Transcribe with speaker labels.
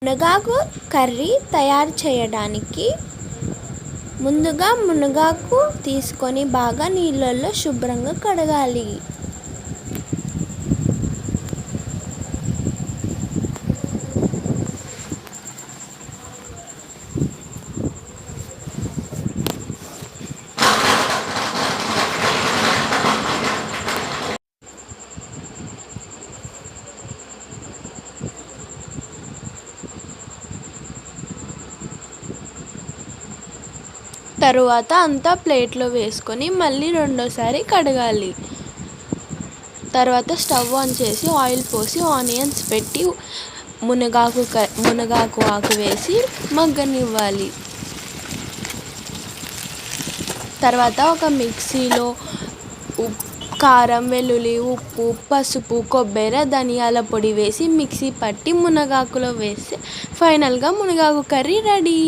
Speaker 1: మునగాకు కర్రీ తయారు చేయడానికి ముందుగా మునగాకు తీసుకొని బాగా నీళ్ళల్లో శుభ్రంగా కడగాలి. తరువాత అంతా ప్లేట్లో వేసుకొని మళ్ళీ రెండోసారి కడగాలి. తర్వాత స్టవ్ ఆన్ చేసి ఆయిల్ పోసి ఆనియన్స్ పెట్టి మునగాకు ఆకు వేసి మగ్గనివ్వాలి. తర్వాత ఒక మిక్సీలో కారం, వెల్లుల్లి, ఉప్పు, పసుపు, కొబ్బరి, ధనియాల పొడి వేసి మిక్సీ పట్టి మునగాకులో వేసి ఫైనల్గా మునగాకు కర్రీ రెడీ.